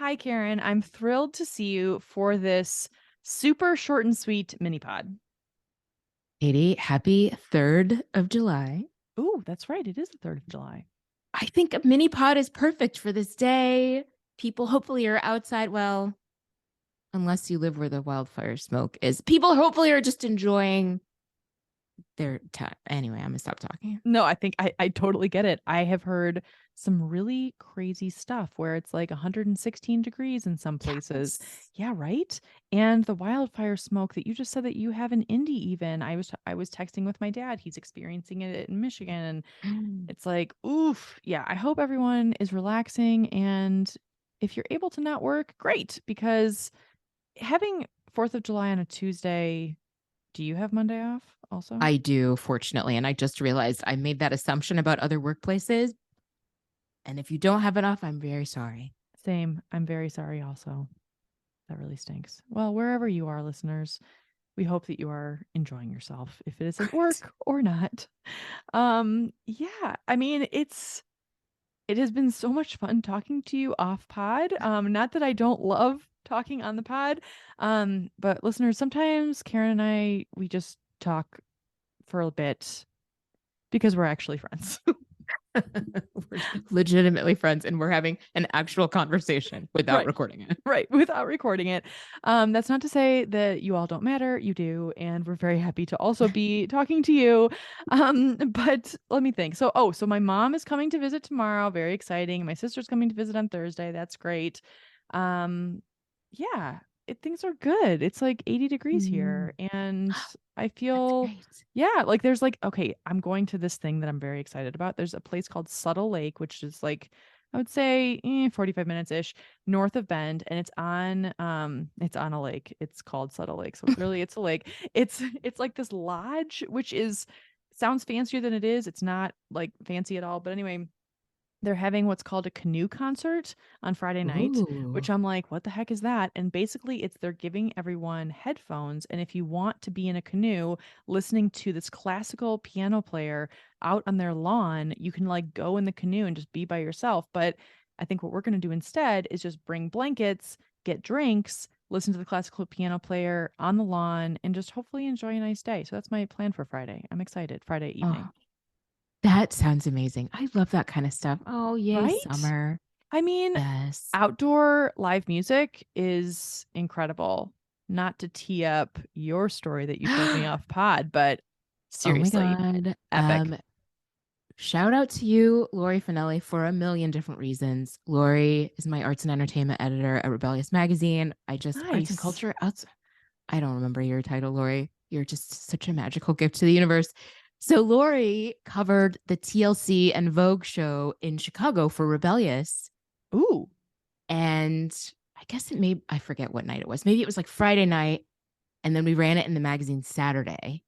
Hi, Karen. I'm thrilled to see you for this super short and sweet mini pod. Katie, happy 3rd of July. Ooh, that's right. It is the 3rd of July. I think a mini pod is perfect for this day. People hopefully are outside. Well, unless you live where the wildfire smoke is. People hopefully are just enjoying their time. Anyway, I'm going to stop talking. No, I think I totally get it. I have heard some really crazy stuff where it's like 116 degrees in some places. Yes. Yeah, right? And the wildfire smoke that you just said that you have in Indy even. I was texting with my dad. He's experiencing it in Michigan and it's like, oof. Yeah, I hope everyone is relaxing and if you're able to not work, great because having 4th of July on a Tuesday, do you have Monday off also? I do, fortunately. And I just realized I made that assumption about other workplaces. And if you don't have it off, I'm very sorry. Same. I'm very sorry also. That really stinks. Well, wherever you are, listeners, we hope that you are enjoying yourself if it is at Right. work or not. Yeah, I mean, it has been so much fun talking to you off pod. Not that I don't love talking on the pod. But listeners, sometimes Karen and we just talk for a bit because we're actually friends. We're legitimately friends and we're having an actual conversation without Right. recording it. Right, without recording it. That's not to say that you all don't matter. You do, and we're very happy to also be talking to you. But let me think. So my mom is coming to visit tomorrow. Very exciting. My sister's coming to visit on Thursday. That's great. Um, yeah, things are good. It's like 80 degrees Mm. here, and I That's feel great. yeah, like there's like okay, I'm going to this thing that I'm very excited about. There's a place called Subtle Lake, which is like I would say 45 minutes ish north of Bend and it's on a lake. It's called Subtle Lake. So really it's a lake. It's like this lodge which is sounds fancier than it is. It's not like fancy at all. But anyway, they're having what's called a canoe concert on Friday night, Ooh. which I'm like, what the heck is that? And basically, it's they're giving everyone headphones. And if you want to be in a canoe listening to this classical piano player out on their lawn, you can like go in the canoe and just be by yourself. But I think what we're going to do instead is just bring blankets, get drinks, listen to the classical piano player on the lawn, and just hopefully enjoy a nice day. So that's my plan for Friday. I'm excited. Friday Oh, evening. that sounds amazing. I love that kind of stuff. Oh, yay, Right? summer. I mean, Yes. outdoor live music is incredible. Not to tee up your story that you told me off pod, but Oh my seriously, God. epic. Shout out to you, Lori Finelli, for a million different reasons. Lori is my arts and entertainment editor at Rebellious Magazine. I just arts and Nice. culture outs. I don't remember your title, Lori. You're just such a magical gift to the universe. So Lori covered the TLC and Vogue show in Chicago for Rebellious. Ooh. And I guess I forget what night it was. Maybe it was like Friday night. And then we ran it in the magazine Saturday.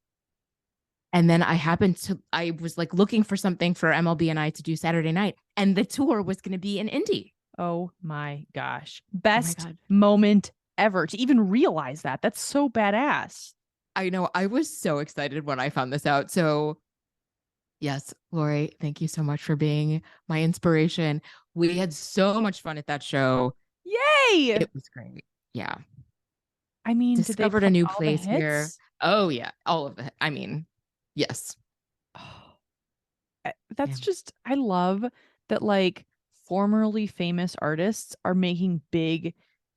And then I was like looking for something for MLB and I to do Saturday night. And the tour was going to be in Indy. Oh my gosh. Oh my Best God. moment ever to even realize that. That's so badass. I know. I was so excited when I found this out. So, yes, Lori, thank you so much for being my inspiration. We had so much fun at that show. Yay. It was great. Yeah. I mean, did they Discovered a play new all the place here. hits? Oh, yeah. All of it. I mean, yes. That's Yeah. just I love that like formerly famous artists are making big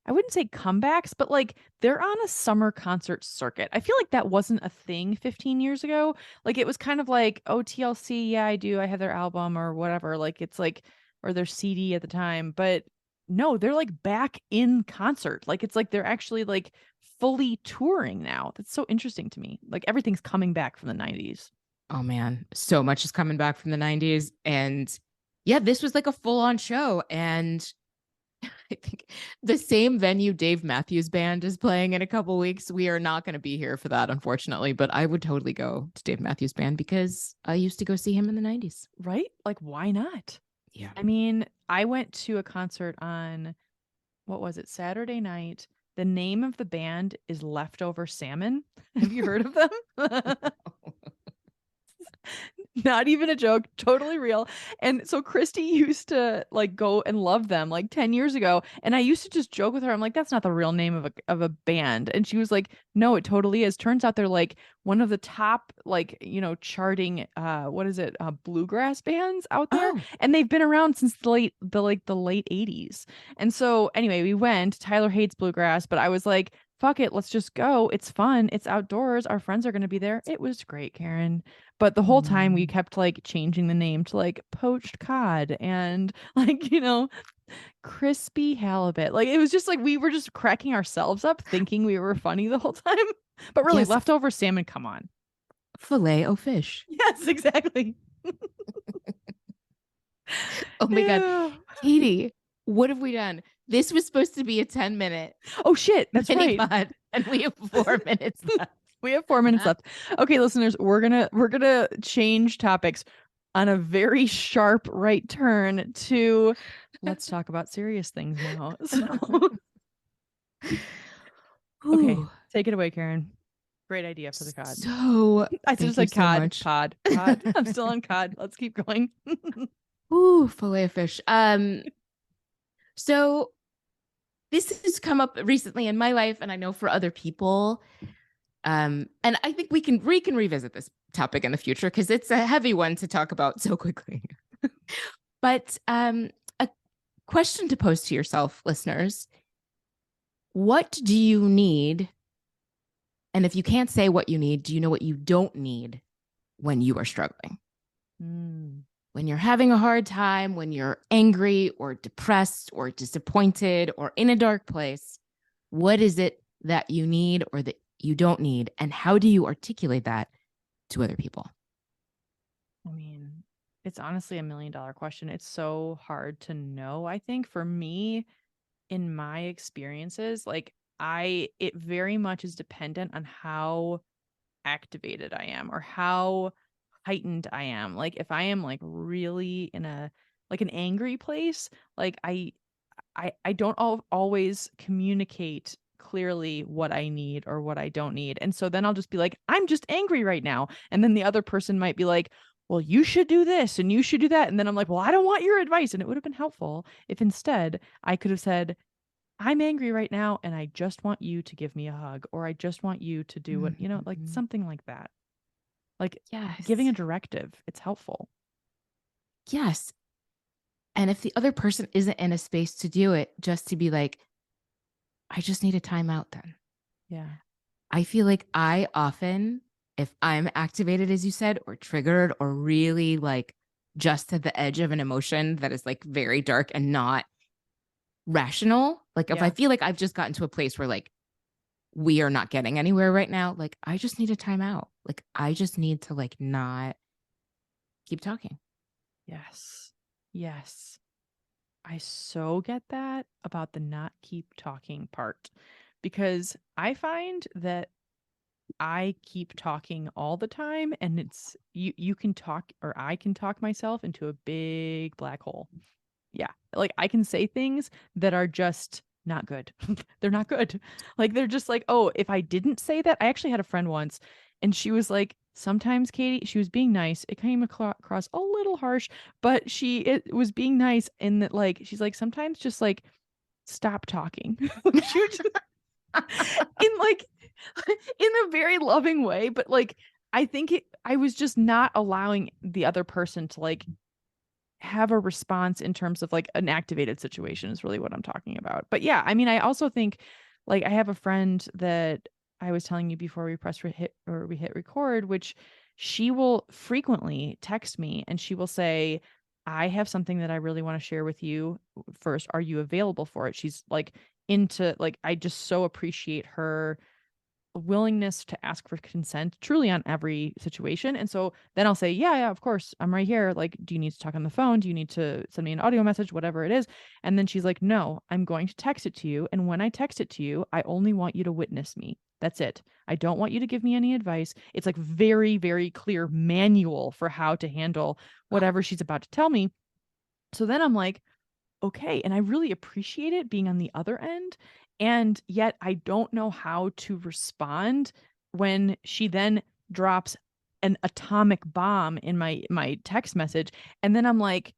I wouldn't say comebacks, but like they're on a summer concert circuit. I feel like that wasn't a thing 15 years ago. Like it was kind of like, oh, TLC, yeah, I do. I have their album or whatever. Like it's like or their CD at the time. But no, they're like back in concert. Like it's like they're actually like fully touring now. That's so interesting to me. Like everything's coming back from the 90s. Oh man, so much is coming back from the 90s. And yeah, this was like a full on show. And I think the same venue Dave Matthews Band is playing in a couple weeks. We are not going to be here for that, unfortunately, but I would totally go to Dave Matthews Band because I used to go see him in the 90s. Right? Like why not? Yeah. I mean, I went to a concert on what was it, Saturday night. The name of the band is Leftover Salmon. Have you heard of them? Not even a joke, totally real. And so Christy used to like go and love them like 10 years ago. And I used to just joke with her. I'm like, that's not the real name of a band. And she was like, no, it totally is. Turns out they're like one of the top like, charting what is it? Bluegrass bands out there. Oh, And they've been around since the late 80s. And so anyway, we went. Tyler hates bluegrass, but I was like, fuck it, let's just go. It's fun. It's outdoors. Our friends are going to be there. It was great, Karen. But the whole time we mm. kept like changing the name to like poached cod and like, crispy halibut. Like it was just like we were just cracking ourselves up thinking we were funny the whole time. But really, Yes, leftover salmon, come on. filet o fish. Yes, exactly. Oh my God. Ew. Katie, what have we done? This was supposed to be a 10-minute Oh shit, that's mini right. pod, and we have 4 minutes left. We have 4 minutes left. Okay, listeners, we're gonna change topics on a very sharp right turn to let's talk about serious things now. So okay, Whew. take it away, Karen. Great idea for the cod. So, I just thank you said so cod, much. pod. I'm still on cod. Let's keep going. Ooh, filet of fish. So this has come up recently in my life, and I know for other people. And I think we can revisit this topic in the future because it's a heavy one to talk about so quickly. But a question to pose to yourself, listeners: what do you need? And if you can't say what you need, do you know what you don't need when you are struggling? Mm, When you're having a hard time, when you're angry or depressed or disappointed or in a dark place, what is it that you need or that you don't need? And how do you articulate that to other people? I mean, it's honestly $1 million question. It's so hard to know, I think. For me, in my experiences, like it very much is dependent on how activated I am or how heightened I am. Like if I am like really in a like an angry place, like I don't always communicate clearly what I need or what I don't need. And so then I'll just be like, I'm just angry right now. And then the other person might be like, well, you should do this and you should do that. And then I'm like, well, I don't want your advice. And it would have been helpful if instead I could have said, I'm angry right now and I just want you to give me a hug or I just want you to do what, like Mhm. something like that. Like giving Yes. a directive, it's helpful. Yes. And if the other person isn't in a space to do it, just to be like, I just need a timeout then. Yeah. I feel like I often, if I'm activated, as you said, or triggered, or really like just at the edge of an emotion that is like very dark and not rational, like if I Yeah. feel like I've just gotten to a place where like we are not getting anywhere right now, like I just need a timeout. Like I just need to like not keep talking. Yes. Yes. I so get that about the not keep talking part because I find that I keep talking all the time and it's you can talk or I can talk myself into a big black hole. Yeah. Like I can say things that are just not good. They're not good. Like they're just like, "Oh, if I didn't say that." I actually had a friend once and she was like, "Sometimes Katie, she was being nice. It came across a little harsh, but it was being nice in that like she's like, "Sometimes just like stop talking." She would just in like in a very loving way, but like I was just not allowing the other person to like have a response in terms of like an activated situation is really what I'm talking about. But yeah, I mean, I also think like I have a friend that I was telling you before we we hit record, which she will frequently text me and she will say, I have something that I really want to share with you. First, are you available for it? She's like into like I just so appreciate her willingness to ask for consent truly on every situation. And so then I'll say, yeah, yeah, of course, I'm right here. Like, do you need to talk on the phone? Do you need to send me an audio message? Whatever it is. And then she's like, no, I'm going to text it to you. And when I text it to you, I only want you to witness me. That's it. I don't want you to give me any advice. It's like very, very clear manual for how to handle whatever she's about to tell me. So then I'm like, okay. And I really appreciate it being on the other end. And yet I don't know how to respond when she then drops an atomic bomb in my text message. And then I'm like,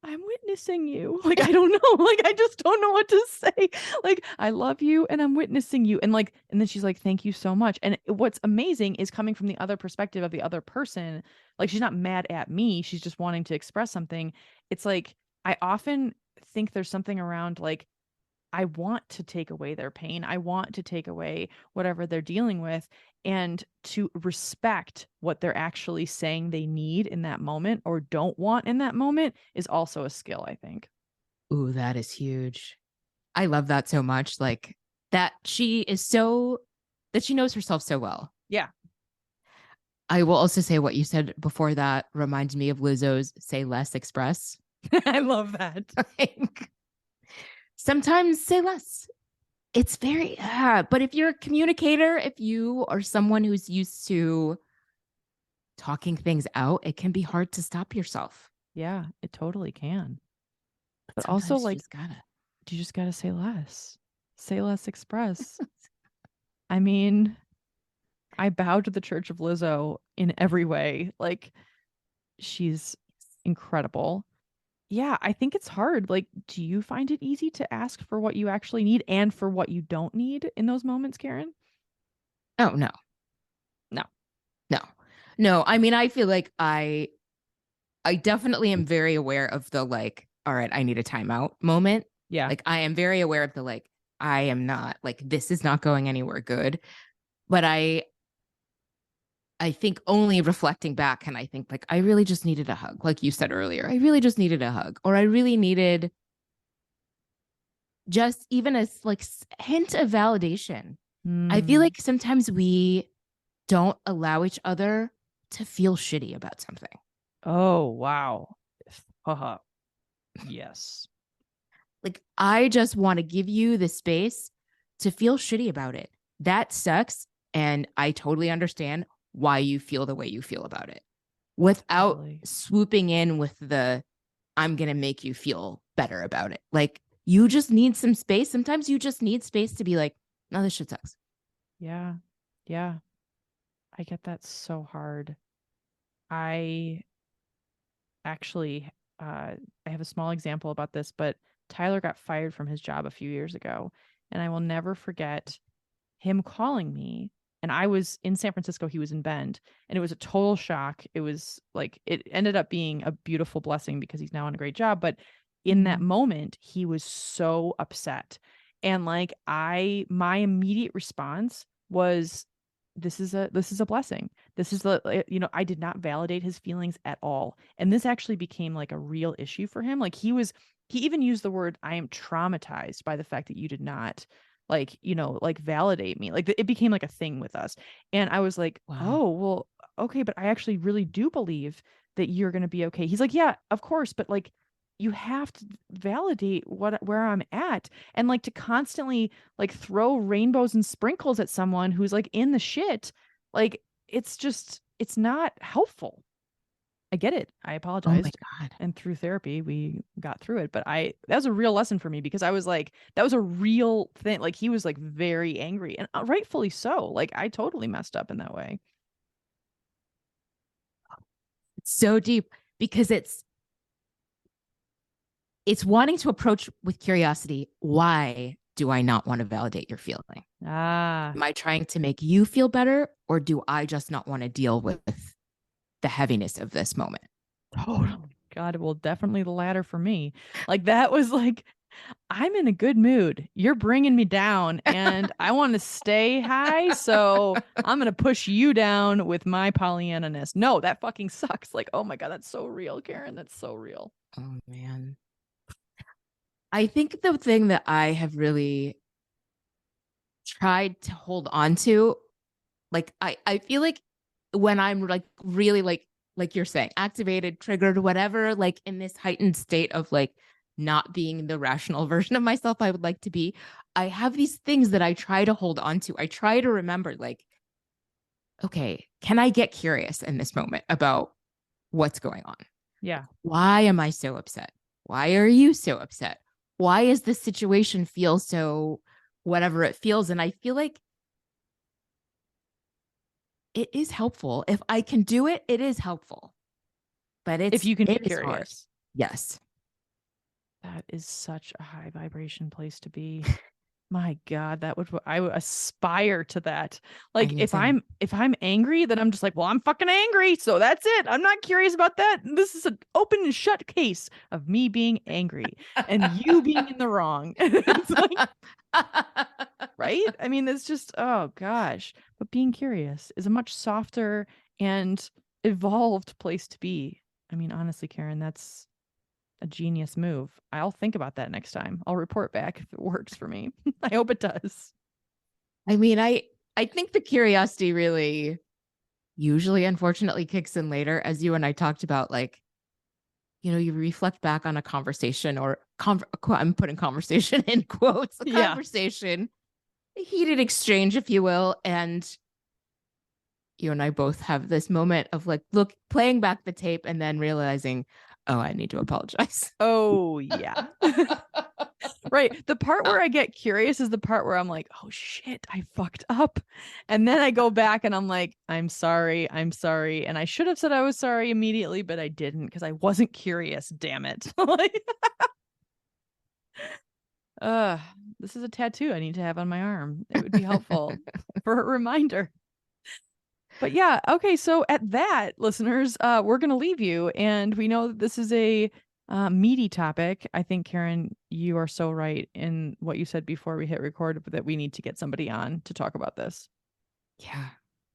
I'm witnessing you. Like, I don't know. Like, I just don't know what to say. Like, I love you and I'm witnessing you. And like, and then she's like, thank you so much. And what's amazing is coming from the other perspective of the other person. Like, she's not mad at me. She's just wanting to express something. It's like, I often think there's something around like, I want to take away their pain. I want to take away whatever they're dealing with and to respect what they're actually saying they need in that moment or don't want in that moment is also a skill, I think. Ooh, that is huge. I love that so much. Like that she is so that she knows herself so well. Yeah. I will also say what you said before that reminds me of Lizzo's Say Less Express. I love that. Like, sometimes say less. It's very, but if you're a communicator, if you are someone who's used to talking things out, it can be hard to stop yourself. Yeah, it totally can. But But also, sometimes you like, just gotta. you just got to say less. Say less, express. I mean, I bow to the Church of Lizzo in every way. Like, she's incredible. Yeah, I think it's hard. Like, do you find it easy to ask for what you actually need and for what you don't need in those moments, Karen? Oh, no, No. no, no. I mean, I feel like I definitely am very aware of the like, all right, I need a timeout moment. Yeah. Like, I am very aware of the like, I am not like, this is not going anywhere good. But I think only reflecting back can I think like I really just needed a hug. Like you said earlier, I really just needed a hug, or I really needed just even a like hint of validation. I feel Hmm. like sometimes we don't allow each other to feel shitty about something. Oh, wow. Haha. Yes. Like, I just want to give you the space to feel shitty about it. That sucks. And I totally understand why you feel the way you feel about it without Totally. swooping in with the, I'm going to make you feel better about it. Like, you just need some space. Sometimes you just need space to be like, no, this shit sucks. Yeah. Yeah. I get that so hard. I actually, I have a small example about this, but Tyler got fired from his job a few years ago. And I will never forget him calling me. And I was in San Francisco, he was in Bend, and it was a total shock. It was like, it ended up being a beautiful blessing because he's now on a great job. But in that Mm. moment, he was so upset. And like, my immediate response was, this is a blessing. This is I did not validate his feelings at all. And this actually became like a real issue for him. Like he even used the word, I am traumatized by the fact that you did not like validate me. Like it became like a thing with us. And I was like, Wow. oh, well, okay, but I actually really do believe that you're going to be okay. He's like, yeah, of course, but like you have to validate where I'm at and like to constantly like throw rainbows and sprinkles at someone who's like in the shit. Like it's not helpful. I get it. I Oh my apologized. God. And through therapy, we got through it. But that was a real lesson for me because I was like, that was a real thing. Like he was like very angry and rightfully so. Like I totally messed up in that way. It's so deep because it's wanting to approach with curiosity. Why do I not want to validate your feeling? Ah, Am I trying to make you feel better, or do I just not want to deal with the heaviness of this moment? totally. God, well, definitely the latter for me. Like that was like, I'm in a good mood. You're bringing me down and I want to stay high. So I'm going to push you down with my Pollyanna-ness. No, that fucking sucks. Like, oh my God, that's so real, Karen. That's so real. Oh man. I think the thing that I have really tried to hold on to, like I feel like when I'm like really like you're saying, activated, triggered, whatever, like in this heightened state of like not being the rational version of myself I would like to be, I have these things that I try to hold on to. I try to remember, like, okay, can I get curious in this moment about what's going on? Yeah. Why am I so upset? Why are you so upset? Why is this situation feel so whatever it feels? And I feel like it is helpful. If I can do it, it is helpful. But If you can be it is hard. curious. Yes. That is such a high vibration place to be. My God, that would I would aspire to that. I Like mean, same. if I'm angry, then I'm just like, well, I'm fucking angry, so that's it. I'm not curious about that. This is an open and shut case of me being angry and you being in the wrong. It's like, right? I mean, it's just, oh gosh. But being curious is a much softer and evolved place to be. I mean, honestly, Karen, that's a genius move. I'll think about that next time. I'll report back if it works for me. I hope it does. I mean, I think the curiosity really usually unfortunately kicks in later, as you and I talked about, like, you reflect back on a conversation or I'm putting conversation in quotes, a Yeah. conversation, a heated exchange, if you will. And you and I both have this moment of like, playing back the tape and then realizing, oh, I need to apologize. Oh, yeah. Right. The part where I get curious is the part where I'm like, oh shit, I fucked up. And then I go back and I'm like, I'm sorry. I'm sorry. And I should have said I was sorry immediately, but I didn't because I wasn't curious. Damn it. Like, uh, this is a tattoo I need to have on my arm. It would be helpful for a reminder. But yeah, okay, so at that, listeners, we're gonna leave you, and we know that this is a meaty topic. I think, Karen, you are so right in what you said before we hit record that we need to get somebody on to talk about this. Yeah.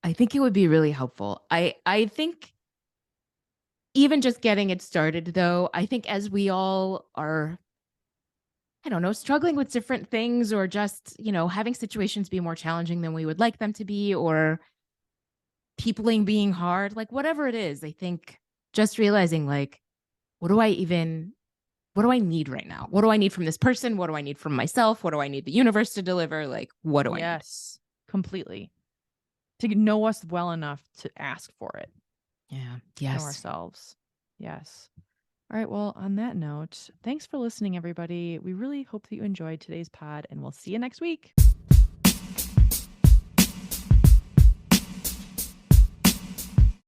I think it would be really helpful. I think even just getting it started though, I think as we all are, I don't know, struggling with different things or just, having situations be more challenging than we would like them to be, or peopling being hard, like whatever it is, I think just realizing like, what do I need right now? What do I need from this person? What do I need from myself? What do I need the universe to deliver? Like, what do I need? Yes, completely. To know us well enough to ask for it, Yeah. know Yes. ourselves. Yes. All right. Well, on that note, thanks for listening, everybody. We really hope that you enjoyed today's pod, and we'll see you next week.